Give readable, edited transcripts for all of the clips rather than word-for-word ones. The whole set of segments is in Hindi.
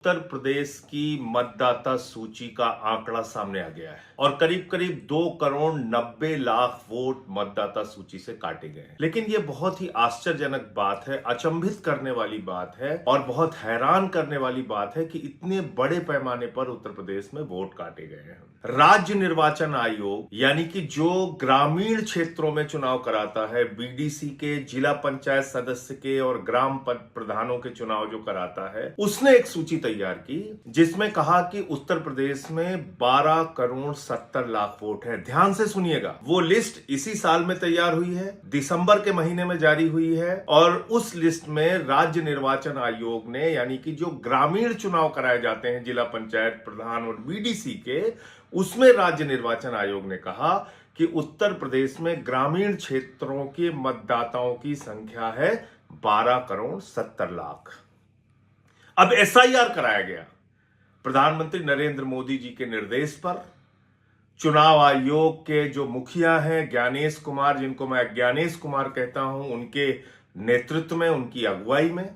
उत्तर प्रदेश की मतदाता सूची का आंकड़ा सामने आ गया है और करीब करीब 2,90,00,000 वोट मतदाता सूची से काटे गए हैं। लेकिन यह बहुत ही आश्चर्यजनक बात है, अचंभित करने वाली बात है और बहुत हैरान करने वाली बात है कि इतने बड़े पैमाने पर उत्तर प्रदेश में वोट काटे गए हैं। राज्य निर्वाचन आयोग यानी कि जो ग्रामीण क्षेत्रों में चुनाव कराता है, बीडीसी के, जिला पंचायत सदस्य के और ग्राम प्रधानों के चुनाव जो कराता है, उसने एक सूची तैयार की जिसमें कहा कि उत्तर प्रदेश में 12,70,00,000 वोट है। ध्यान से सुनिएगा, वो लिस्ट इसी साल में तैयार हुई है, दिसंबर के महीने में जारी हुई है और उस लिस्ट में राज्य निर्वाचन आयोग ने यानी कि जो ग्रामीण चुनाव कराए जाते हैं जिला पंचायत प्रधान और बीडीसी के, उसमें राज्य निर्वाचन आयोग ने कहा कि उत्तर प्रदेश में ग्रामीण क्षेत्रों के मतदाताओं की संख्या है 12,70,00,000। अब एसआईआर कराया गया प्रधानमंत्री नरेंद्र मोदी जी के निर्देश पर। चुनाव आयोग के जो मुखिया हैं ज्ञानेश कुमार, जिनको मैं ज्ञानेश कुमार कहता हूं, उनके नेतृत्व में, उनकी अगुवाई में,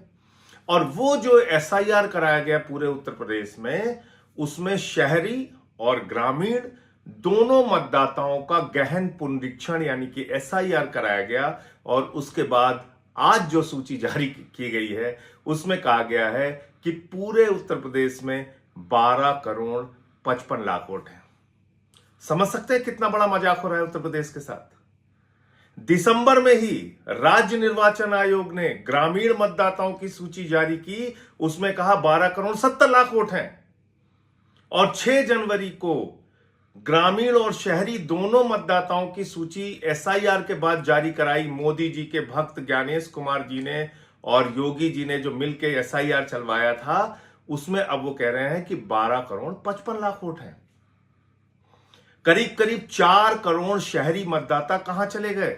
और वो जो एसआईआर कराया गया पूरे उत्तर प्रदेश में, उसमें शहरी और ग्रामीण दोनों मतदाताओं का गहन पुनरीक्षण यानी कि एसआईआर कराया गया। और उसके बाद आज जो सूची जारी की गई है उसमें कहा गया है कि पूरे उत्तर प्रदेश में 12,55,00,000 वोट हैं। समझ सकते हैं कितना बड़ा मजाक हो रहा है उत्तर प्रदेश के साथ। दिसंबर में ही राज्य निर्वाचन आयोग ने ग्रामीण मतदाताओं की सूची जारी की, उसमें कहा 12,70,00,000 वोट हैं। और 6 जनवरी को ग्रामीण और शहरी दोनों मतदाताओं की सूची एसआईआर के बाद जारी कराई मोदी जी के भक्त ज्ञानेश कुमार जी ने और योगी जी ने, जो मिलकर एसआईआर चलवाया था। उसमें अब वो कह रहे हैं कि 12,55,00,000 वोट हैं। करीब करीब 4 करोड़ शहरी मतदाता कहां चले गए?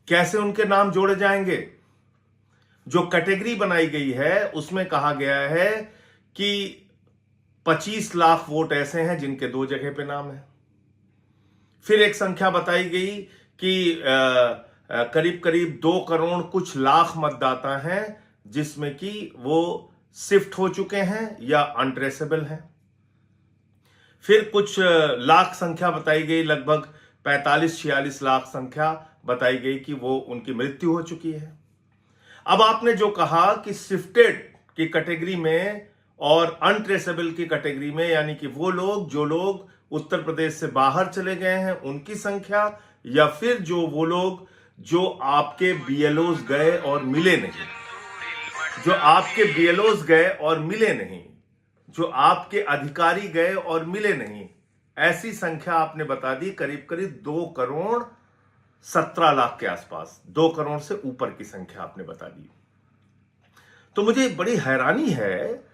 कैसे उनके नाम जोड़े जाएंगे? जो कैटेगरी बनाई गई है उसमें कहा गया है कि 25 लाख वोट ऐसे हैं जिनके 2 जगह पे नाम है। फिर एक संख्या बताई गई कि करीब करीब 2 करोड़ कुछ लाख मतदाता हैं जिसमें कि वो शिफ्ट हो चुके हैं या अनट्रेसेबल हैं। फिर कुछ लाख संख्या बताई गई, लगभग 45-46 लाख संख्या बताई गई कि वो उनकी मृत्यु हो चुकी है। अब आपने जो कहा कि शिफ्टेड की कैटेगरी में और अनट्रेसेबल की कैटेगरी में, यानी कि वो लोग जो लोग उत्तर प्रदेश से बाहर चले गए हैं उनकी संख्या, या फिर वो लोग जो आपके बीएलओज गए और मिले नहीं, जो आपके बीएलओज गए और मिले नहीं, जो आपके अधिकारी गए और मिले नहीं, ऐसी संख्या आपने बता दी करीब करीब 2,17,00,000 के आसपास। 2 करोड़ से ऊपर की संख्या आपने बता दी। तो मुझे बड़ी हैरानी है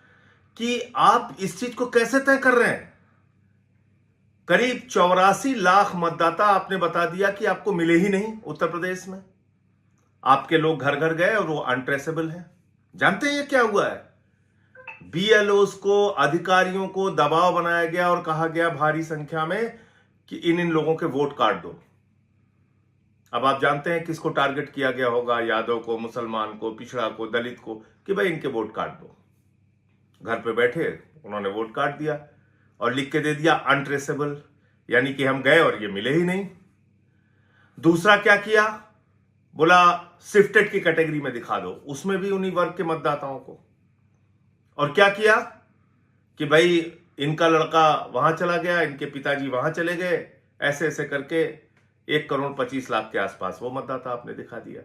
कि आप इस चीज को कैसे तय कर रहे हैं। करीब 84 लाख मतदाता आपने बता दिया कि आपको मिले ही नहीं उत्तर प्रदेश में। आपके लोग घर घर गए और वो अनट्रेसेबल हैं। जानते हैं ये क्या हुआ है? बीएलओस को, अधिकारियों को दबाव बनाया गया और कहा गया भारी संख्या में कि इन लोगों के वोट काट दो। अब आप जानते हैं किसको टारगेट किया गया होगा? यादव को, मुसलमान को, पिछड़ा को, दलित को, कि भाई इनके वोट काट दो। घर पे बैठे उन्होंने वोट काट दिया और लिख के दे दिया अनट्रेसेबल, यानी कि हम गए और ये मिले ही नहीं। दूसरा क्या किया? बोला शिफ्टेड की कैटेगरी में दिखा दो, उसमें भी उन्हीं वर्ग के मतदाताओं को। और क्या किया कि भाई इनका लड़का वहां चला गया, इनके पिताजी वहां चले गए, ऐसे ऐसे करके 1,25,00,000 के आसपास वो मतदाता आपने दिखा दिया।